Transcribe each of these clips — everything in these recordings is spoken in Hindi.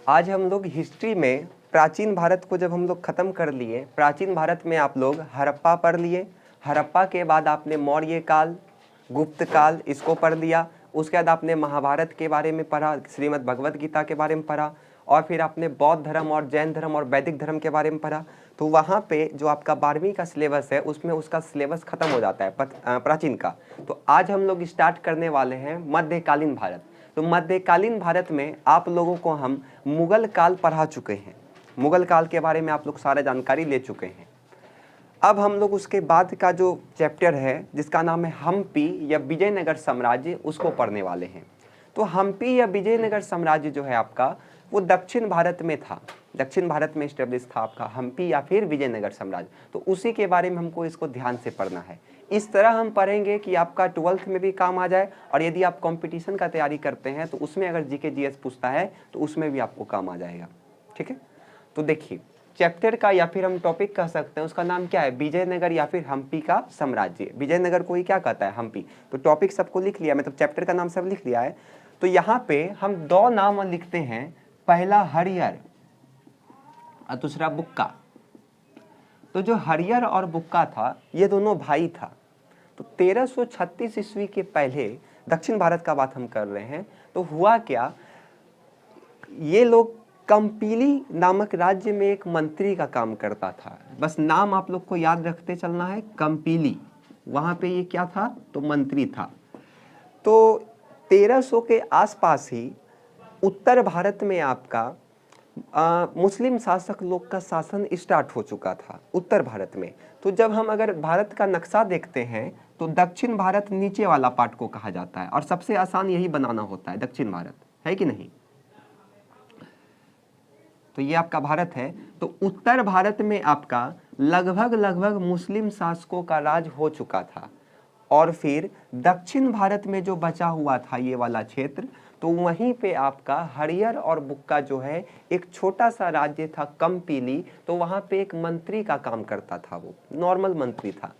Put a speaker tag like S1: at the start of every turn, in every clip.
S1: आज हम लोग हिस्ट्री में प्राचीन भारत को जब हम लोग ख़त्म कर लिए, प्राचीन भारत में आप लोग हड़प्पा पढ़ लिए। हड़प्पा के बाद आपने मौर्य काल, गुप्त काल इसको पढ़ लिया। उसके बाद आपने महाभारत के बारे में पढ़ा, श्रीमद् भगवत गीता के बारे में पढ़ा, और फिर आपने बौद्ध धर्म और जैन धर्म और वैदिक धर्म के बारे में पढ़ा। तो वहाँ पे जो आपका 12वीं का सिलेबस है उसमें उसका सिलेबस ख़त्म हो जाता है प्राचीन का। तो आज हम लोग स्टार्ट करने वाले हैं मध्यकालीन भारत। तो मध्यकालीन भारत में आप लोगों को हम मुगल काल पढ़ा चुके हैं। मुगल काल के बारे में आप लोग सारा जानकारी ले चुके हैं। अब हम लोग उसके बाद का जो चैप्टर है जिसका नाम है हम्पी या विजयनगर साम्राज्य, उसको पढ़ने वाले हैं। तो हम्पी या विजयनगर साम्राज्य जो है आपका वो दक्षिण भारत में था, दक्षिण भारत में स्टेब्लिश था आपका हम्पी या फिर विजयनगर साम्राज्य। तो उसी के बारे में हमको इसको ध्यान से पढ़ना है। इस तरह हम पढ़ेंगे कि आपका 12th में भी काम आ जाए, और यदि आप कंपटीशन का तैयारी करते हैं तो उसमें अगर जीके जीएस पूछता है तो उसमें भी आपको काम आ जाएगा। ठीक है, तो देखिए चैप्टर का या फिर हम टॉपिक कह सकते हैं, उसका नाम क्या है, विजयनगर या फिर हम्पी का साम्राज्य। विजयनगर को ही क्या कहता है, हम्पी। तो टॉपिक सबको लिख लिया, मतलब चैप्टर का नाम सब लिख लिया है। तो यहाँ पे हम दो नाम लिखते हैं, पहला हरियर और दूसरा बुक्का। तो जो हरियर और बुक्का था ये दोनों भाई था। तो 1336 ईस्वी के पहले, दक्षिण भारत का बात हम कर रहे हैं, तो हुआ क्या, ये लोग कंपीली नामक राज्य में एक मंत्री का काम करता था। बस नाम आप लोग को याद रखते चलना है, कंपीली। वहां पे ये क्या था, तो मंत्री था। तो 1300 के आसपास ही उत्तर भारत में आपका मुस्लिम शासक लोग का शासन स्टार्ट हो चुका था उत्तर भारत में। तो जब हम अगर भारत का नक्शा देखते हैं तो दक्षिण भारत नीचे वाला पार्ट को कहा जाता है, और सबसे आसान यही बनाना होता है, दक्षिण भारत, है कि नहीं। तो ये आपका भारत है। तो उत्तर भारत में आपका लगभग मुस्लिम शासकों का राज हो चुका था, और फिर दक्षिण भारत में जो बचा हुआ था ये वाला क्षेत्र, तो वहीं पे आपका हरियर और बुक्का जो है एक छोटा सा राज्य था कंपीली। तो वहां पे एक मंत्री का काम करता था, वो नॉर्मल मंत्री था।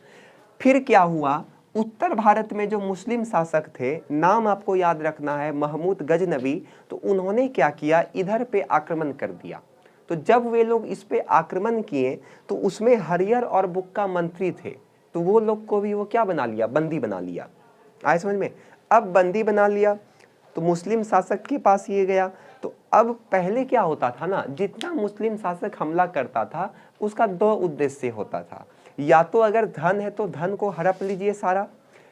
S1: फिर क्या हुआ, उत्तर भारत में जो मुस्लिम शासक थे, नाम आपको याद रखना है, महमूद गजनवी। तो उन्होंने क्या किया, इधर पे आक्रमण कर दिया। तो जब वे लोग इस पे आक्रमण किए तो उसमें हरियर और बुक्का मंत्री थे, तो वो लोग को भी वो क्या बना लिया, बंदी बना लिया। आए समझ में। अब बंदी बना लिया तो मुस्लिम शासक के पास ये गया। तो अब पहले क्या होता था ना, जितना मुस्लिम शासक हमला करता था उसका दो उद्देश्य होता था, या तो अगर धन है तो धन को हड़प लीजिए सारा,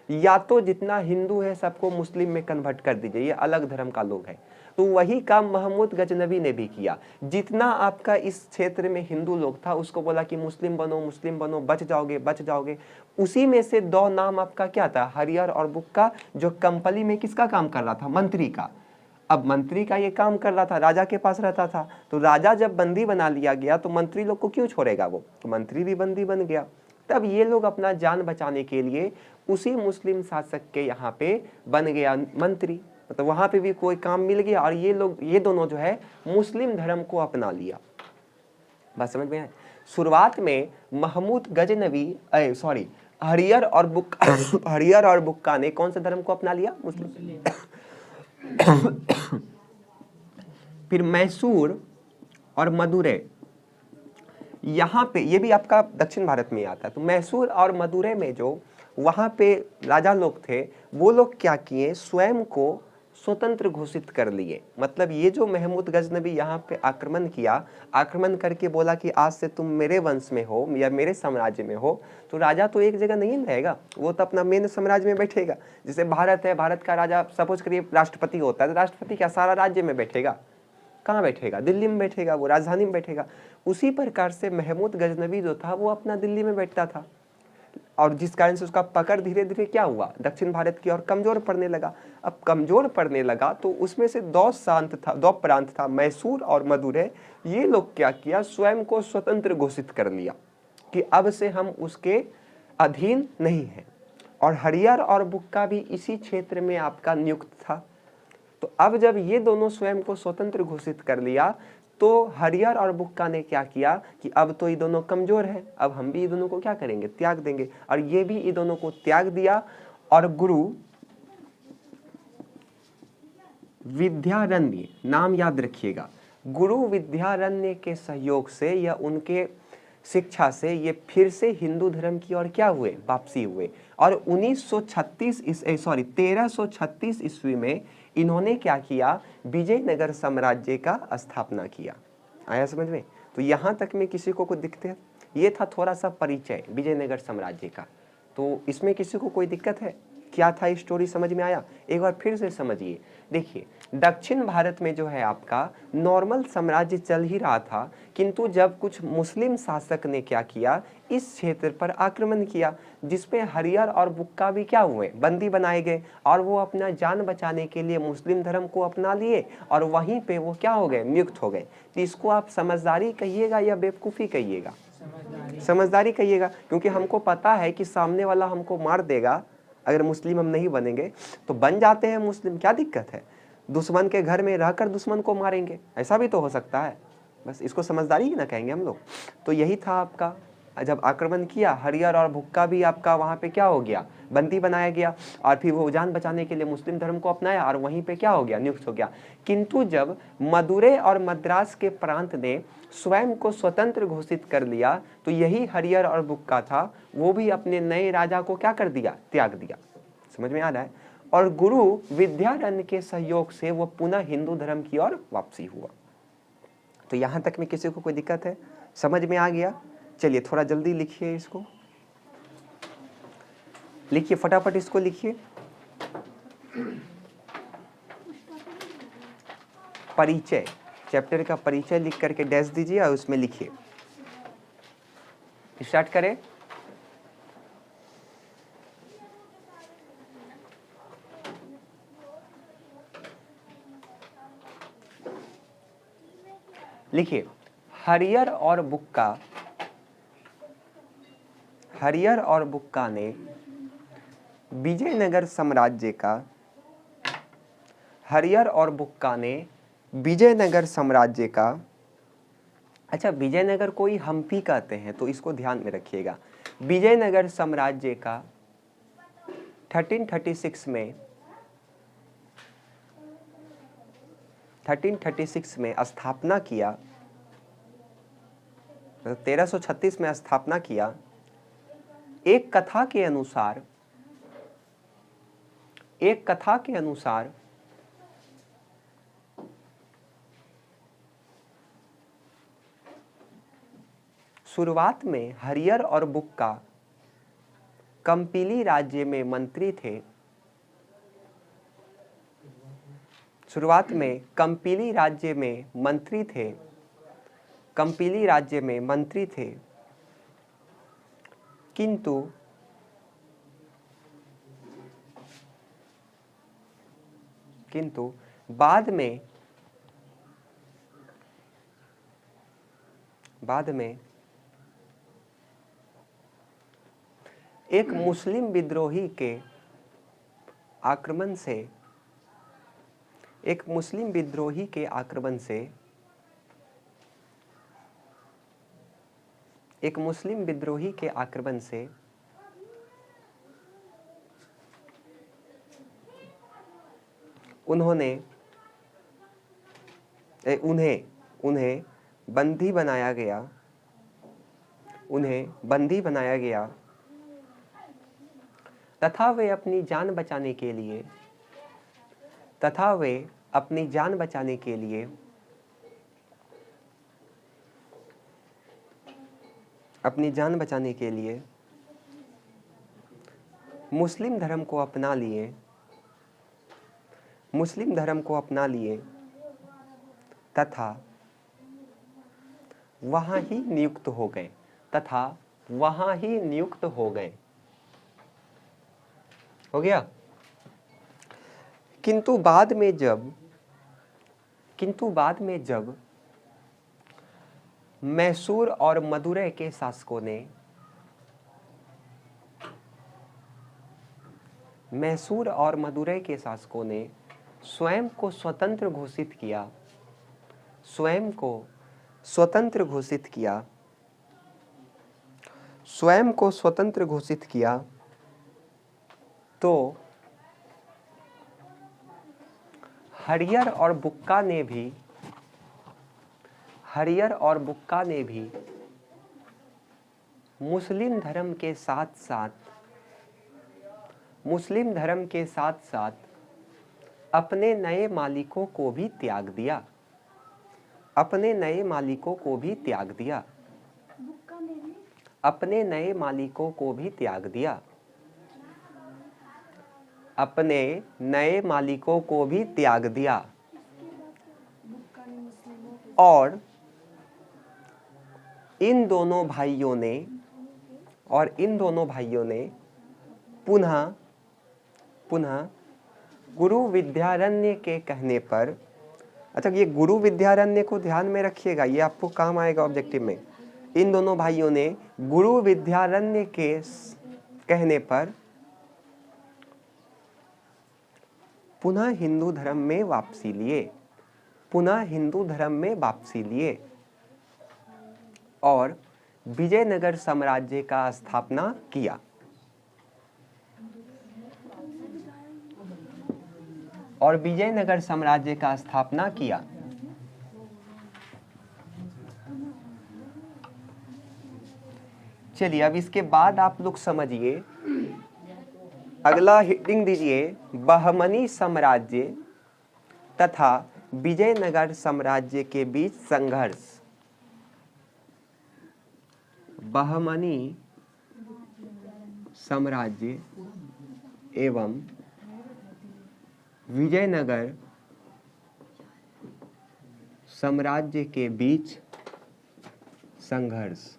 S1: या तो जितना हिंदू है सबको मुस्लिम में कन्वर्ट कर दीजिए, ये अलग धर्म का लोग है। तो वही काम महमूद गजनवी ने भी किया। जितना आपका इस क्षेत्र में हिंदू लोग था उसको बोला कि मुस्लिम बनो, बच जाओगे बच जाओगे। उसी में से दो नाम आपका क्या था, हरियर और बुक्का, जो कंपली में किसका काम कर रहा था, मंत्री का। अब मंत्री का ये काम कर रहा था, राजा के पास रहता था। तो राजा जब बंदी बना लिया गया तो मंत्री लोग को क्यों छोड़ेगा वो, तो मंत्री भी बंदी बन गया। तब ये लोग अपना जान बचाने के लिए उसी मुस्लिम शासक के यहाँ पे बन गया मंत्री, मतलब वहां पे भी कोई काम मिल गया, और ये लोग, ये दोनों जो है मुस्लिम धर्म को अपना लिया। बात समझ में आए। शुरुआत में महमूद गजनवी, सॉरी, हरियर और बुक्का हरियर और बुक्का ने कौन सा धर्म को अपना लिया, मुस्लिम। फिर मैसूर और मदुरै, यहाँ पे ये भी आपका दक्षिण भारत में आता है। तो मैसूर और मदुरै में जो वहाँ पे राजा लोग थे, वो लोग क्या किए, स्वयं को स्वतंत्र घोषित कर लिए। मतलब ये जो महमूद गजनवी यहाँ पे आक्रमण किया, आक्रमण करके बोला कि आज से तुम मेरे वंश में हो या मेरे साम्राज्य में हो, तो राजा तो एक जगह नहीं रहेगा, वो तो अपना मेन साम्राज्य में बैठेगा। जैसे भारत है, भारत का राजा सपोज करिए राष्ट्रपति होता है, तो राष्ट्रपति क्या सारा राज्य में बैठेगा, कहाँ बैठेगा, दिल्ली में बैठेगा, वो राजधानी में बैठेगा। उसी प्रकार से महमूद गजनवी जो था वो अपना दिल्ली में बैठता था, और जिस कारण से उसका पकड़ धीरे धीरे क्या हुआ, दक्षिण भारत की ओर कमजोर पड़ने लगा। अब कमजोर पड़ने लगा तो उसमें से दो प्रांत था, मैसूर और मदुरै। ये लोग क्या किया, स्वयं को स्वतंत्र घोषित कर लिया कि अब से हम उसके अधीन नहीं है। और हरियर और बुक्का भी इसी क्षेत्र में आपका नियुक्त था। तो अब जब ये दोनों स्वयं को स्वतंत्र घोषित कर लिया, तो हरियर और बुक्का ने क्या किया कि अब तो ये दोनों कमजोर हैं, अब हम भी ये दोनों को क्या करेंगे, त्याग देंगे। और ये भी ये दोनों को त्याग दिया, और गुरु विद्यारण्य, नाम याद रखिएगा, गुरु विद्यारण्य के सहयोग से या उनके शिक्षा से ये फिर से हिंदू धर्म की ओर क्या हुए, वापसी हुए। और 1336 ईस्वी में इन्होंने क्या किया, विजयनगर साम्राज्य का स्थापना किया। आया समझ में? तो यहाँ तक में किसी को कुछ दिक्कत है? ये था थोड़ा सा परिचय विजयनगर साम्राज्य का। तो इसमें किसी को कोई दिक्कत है? क्या था स्टोरी, समझ में आया? एक बार फिर से समझिए। देखिए, दक्षिण भारत में जो है आपका नॉर्मल साम्राज्य चल ही रहा था, किंतु जब कुछ मुस्लिम शासक ने क्या किया, इस क्षेत्र पर आक्रमण किया, जिसपे हरियर और बुक्का भी क्या हुए, बंदी बनाए गए, और वो अपना जान बचाने के लिए मुस्लिम धर्म को अपना लिए और वहीं पे वो क्या हो गए, नियुक्त हो गए। तो इसको आप समझदारी कहिएगा या बेवकूफ़ी कहिएगा? समझदारी कहिएगा, क्योंकि हमको पता है कि सामने वाला हमको मार देगा अगर मुस्लिम हम नहीं बनेंगे। तो बन जाते हैं मुस्लिम, क्या दिक्कत है? दुश्मन के घर में रहकर दुश्मन को मारेंगे, ऐसा भी तो हो सकता है। बस इसको समझदारी ही ना कहेंगे हम लोग। तो यही था आपका, जब आक्रमण किया, हरियर और भुक्का भी आपका वहाँ पे क्या हो गया, बंदी बनाया गया, और फिर वो जान बचाने के लिए मुस्लिम धर्म को अपनाया और वहीं पे क्या हो गया, नियुक्त हो गया। किंतु जब मदुरै और मद्रास के प्रांत ने स्वयं को स्वतंत्र घोषित कर लिया, तो यही हरियर और भुक्का था, वो भी अपने नए राजा को क्या कर दिया, त्याग दिया। समझ में आ रहा है? और गुरु विद्यारण्य के सहयोग से वो पुनः हिंदू धर्म की ओर वापसी हुआ। तो यहां तक में किसी को कोई दिक्कत है? समझ में आ गया? चलिए थोड़ा जल्दी लिखिए, इसको लिखिए, फटाफट इसको लिखिए। परिचय, चैप्टर का परिचय लिख करके डैश दीजिए और उसमें लिखिए। स्टार्ट करें। लिखिए, हरियर और बुक्का ने विजयनगर साम्राज्य का, हरियर और बुक्का ने विजयनगर साम्राज्य का, अच्छा विजयनगर को ही हम्पी कहते हैं, तो इसको ध्यान में रखिएगा। विजयनगर साम्राज्य का 1336 में स्थापना किया, 1336 में स्थापना किया। एक कथा के अनुसार शुरुआत में हरियर और बुक्का कंपीली राज्य में मंत्री थे। शुरुआत में कंपीली राज्य में मंत्री थे, किंतु बाद में एक मुस्लिम विद्रोही के आक्रमण से उन्हें बंदी बनाया गया, तथा वे अपनी जान बचाने के लिए मुस्लिम धर्म को अपना लिए तथा वहां ही नियुक्त हो गए। हो गया? किंतु बाद में जब मैसूर और मदुरै के शासकों ने स्वयं को स्वतंत्र घोषित किया, तो हरियर और बुक्का ने भी हरियर और बुक्का ने भी मुस्लिम धर्म के साथ साथ अपने नए मालिकों को भी त्याग दिया। अपने नए मालिकों को भी त्याग दिया। अपने नए मालिकों को भी त्याग दिया। अपने नए मालिकों को भी त्याग दिया। और इन दोनों भाइयों ने पुनः गुरु विद्यारण्य के कहने पर, अच्छा ये गुरु विद्यारण्य को ध्यान में रखिएगा, ये आपको काम आएगा ऑब्जेक्टिव में। इन दोनों भाइयों ने गुरु विद्यारण्य के कहने पर पुनः हिंदू धर्म में वापसी लिए और विजयनगर साम्राज्य का स्थापना किया। चलिए अब इसके बाद आप लोग समझिए, अगला हेडिंग दीजिए, बहमनी साम्राज्य तथा विजयनगर साम्राज्य के बीच संघर्ष। बहमनी साम्राज्य एवं विजयनगर साम्राज्य के बीच संघर्ष।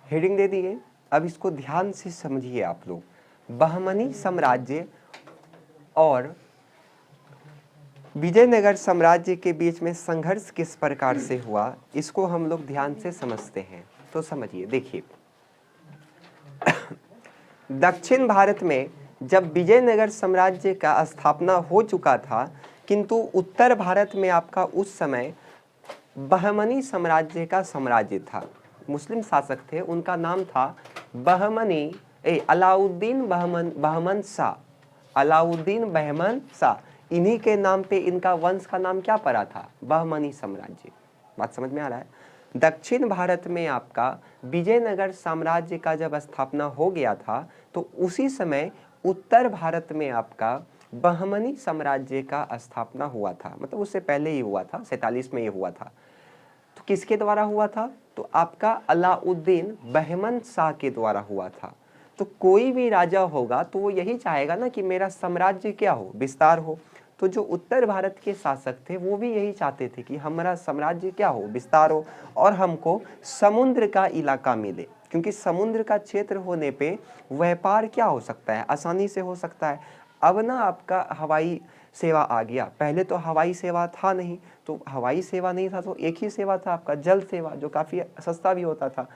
S1: हेडिंग दे दिए, अब इसको ध्यान से समझिए आप लोग। बहमनी साम्राज्य और विजयनगर साम्राज्य के बीच में संघर्ष किस प्रकार से हुआ, इसको हम लोग ध्यान से समझते हैं। तो समझिए, देखिए दक्षिण भारत में जब विजयनगर साम्राज्य का स्थापना हो चुका था, किंतु उत्तर भारत में आपका उस समय बहमनी साम्राज्य का साम्राज्य था। मुस्लिम शासक थे, उनका नाम था अलाउद्दीन बहमन शाह। अलाउद्दीन बहमन शाह, इन्हीं के नाम पे इनका वंश का नाम क्या पड़ा था? बहमनी साम्राज्य। बात समझ में आ रहा है? दक्षिण भारत में आपका विजयनगर साम्राज्य का जब स्थापना हो गया था, तो उसी समय उत्तर भारत में आपका बहमनी साम्राज्य का स्थापना हुआ था। मतलब उससे पहले ही हुआ था, 47 में ये हुआ था। तो किसके द्वारा हुआ था? तो आपका अलाउद्दीन बहमन शाह के द्वारा हुआ था। तो कोई भी राजा होगा तो वो यही चाहेगा ना कि मेरा साम्राज्य क्या हो, विस्तार हो। तो जो उत्तर भारत के शासक थे वो भी यही चाहते थे कि हमारा साम्राज्य क्या हो, विस्तार हो, और हमको समुद्र का इलाका मिले, क्योंकि समुद्र का क्षेत्र होने पे व्यापार क्या हो सकता है, आसानी से हो सकता है। अब ना आपका हवाई सेवा आ गया, पहले तो हवाई सेवा था नहीं, तो हवाई सेवा नहीं था तो एक ही सेवा था आपका, जल सेवा, जो काफ़ी सस्ता भी होता था।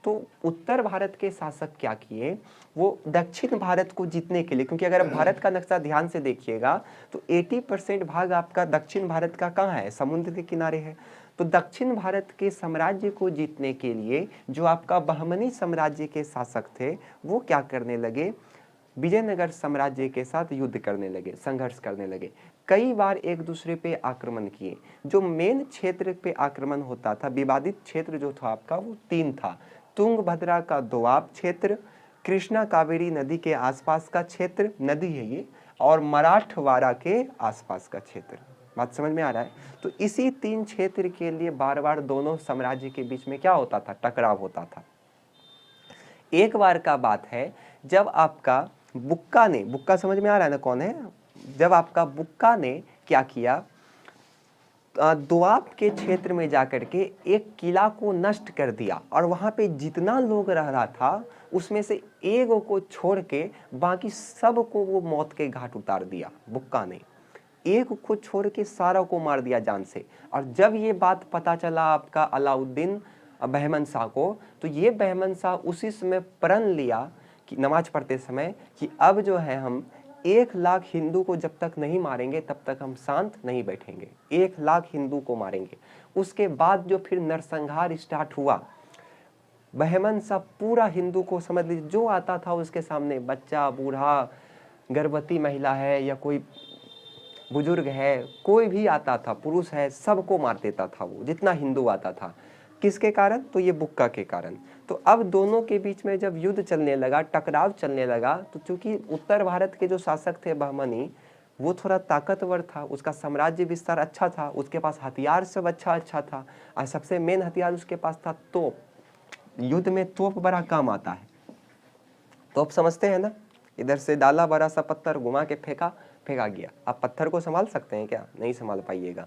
S1: तो उत्तर भारत के शासक क्या किए, वो दक्षिण भारत को जीतने के लिए, क्योंकि अगर भारत का नक्शा ध्यान से देखिएगा तो 80% भाग आपका दक्षिण भारत का कहाँ है? समुद्र के किनारे है। तो दक्षिण भारत के साम्राज्य को जीतने के लिए जो आपका बहमनी साम्राज्य के शासक थे, वो क्या करने लगे? विजयनगर साम्राज्य के साथ युद्ध करने लगे, संघर्ष करने लगे। कई बार एक दूसरे पे आक्रमण किए। जो मेन क्षेत्र पे आक्रमण होता था, विवादित क्षेत्र जो था आपका, वो 3 था। तुंगभद्रा का दोआब क्षेत्र, कृष्णा कावेरी नदी के आसपास का क्षेत्र, नदी है ये, और मराठवाड़ा के आसपास का क्षेत्र। बात समझ में आ रहा है? तो इसी 3 क्षेत्र के लिए बार बार दोनों साम्राज्य के बीच में क्या होता था? टकराव होता था। एक बार का बात है जब आपका बुक्का ने, बुक्का समझ में आ रहा है ना कौन है? जब आपका बुक्का ने क्या किया, दोआब के क्षेत्र में जाकर के एक किला को नष्ट कर दिया, और वहां पे जितना लोग रह रहा था उसमें से एक को छोड़ के बाकी सबको वो मौत के घाट उतार दिया बुक्का ने। एक को छोड़ के सारा को मार दिया जान से। और जब ये बात पता चला आपका अलाउद्दीन बहमन शाह को, तो ये बहमन शाह उसी समय प्रण लिया कि नमाज पढ़ते समय कि अब जो है हम 1 लाख हिंदू को जब तक नहीं मारेंगे तब तक हम शांत नहीं बैठेंगे। 1 लाख हिंदू को मारेंगे। उसके बाद जो फिर नरसंहार स्टार्ट हुआ, बहमन शाह पूरा हिंदू को समझ लीजिए जो आता था उसके सामने, बच्चा, बूढ़ा, गर्भवती महिला है या कोई बुजुर्ग है, कोई भी आता था, पुरुष है, सबको मार देता था वो, जितना हिंदू आता था। किसके कारण? तो ये बुक्का के कारण। तो अब दोनों के बीच में जब युद्ध चलने लगा, टकराव चलने लगा, तो चूंकि उत्तर भारत के जो शासक थे बहमनी, वो थोड़ा ताकतवर था, उसका साम्राज्य विस्तार अच्छा था, उसके पास हथियार सब अच्छा था, और सबसे मेन हथियार उसके पास था तोप। युद्ध में तोप बड़ा काम आता है। तोप समझते हैं ना? इधर से डाला बड़ा सा पत्थर, घुमा के फेंका गया। आप पत्थर को संभाल सकते हैं क्या? नहीं संभाल पाइएगा।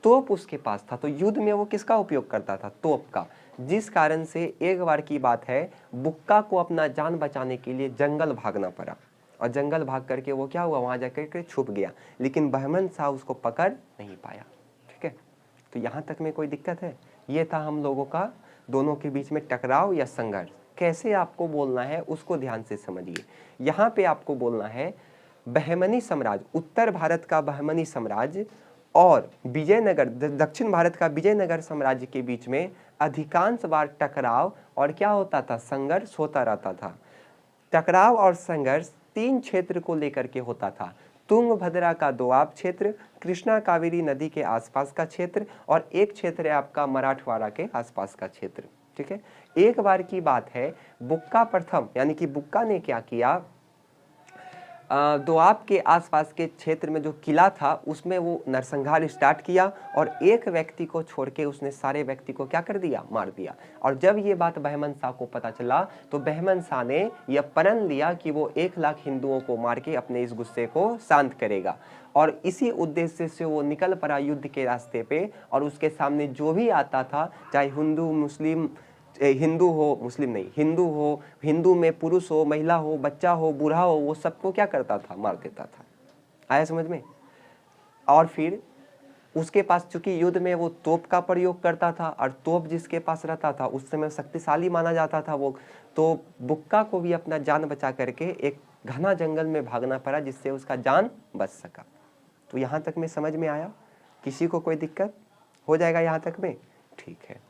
S1: तोप उसके पास था, तो युद्ध में वो किसका उपयोग करता था? तोप का। जिस कारण से एक बार की बात है, बुक्का को अपना जान बचाने के लिए जंगल भागना पड़ा, और जंगल भाग करके वो क्या हुआ, वहां जाकर के छुप गया, लेकिन बहमन शाह उसको पकड़ नहीं पाया। ठीक है, तो यहाँ तक में कोई दिक्कत है? ये था हम लोगों का दोनों के बीच में टकराव या संघर्ष। कैसे आपको बोलना है उसको ध्यान से समझिए। यहाँ पे आपको बोलना है बहमनी साम्राज्य, उत्तर भारत का बहमनी साम्राज्य और विजयनगर, दक्षिण भारत का विजयनगर साम्राज्य के बीच में अधिकांश बार टकराव और क्या होता था, संघर्ष होता रहता था। टकराव और संघर्ष 3 क्षेत्र को लेकर के होता था। तुंगभद्रा का दोआब क्षेत्र, कृष्णा कावेरी नदी के आसपास का क्षेत्र, और एक क्षेत्र है आपका मराठवाड़ा के आसपास का क्षेत्र। ठीक है, एक बार की बात है, बुक्का प्रथम यानी कि बुक्का ने क्या किया, दोआब के आसपास के क्षेत्र में जो किला था उसमें वो नरसंहार स्टार्ट किया, और एक व्यक्ति को छोड़ के उसने सारे व्यक्ति को क्या कर दिया, मार दिया। और जब ये बात बहमन शाह को पता चला, तो बहमन शाह ने यह प्रण लिया कि वो 1 लाख हिंदुओं को मार के अपने इस गुस्से को शांत करेगा, और इसी उद्देश्य से वो निकल पड़ा युद्ध के रास्ते पे। और उसके सामने जो भी आता था, चाहे हिंदू मुस्लिम, हिंदू हो, मुस्लिम नहीं, हिंदू हो, हिंदू में पुरुष हो, महिला हो, बच्चा हो, बूढ़ा हो, वो सबको क्या करता था, मार देता था। आया समझ में? और फिर उसके पास चूंकि युद्ध में वो तोप का प्रयोग करता था, और तोप जिसके पास रहता था उस समय शक्तिशाली माना जाता था वो, तो बुक्का को भी अपना जान बचा करके एक घना जंगल में भागना पड़ा, जिससे उसका जान बच सका। तो यहाँ तक में समझ में आया? किसी को कोई दिक्कत हो जाएगा यहाँ तक में? ठीक है।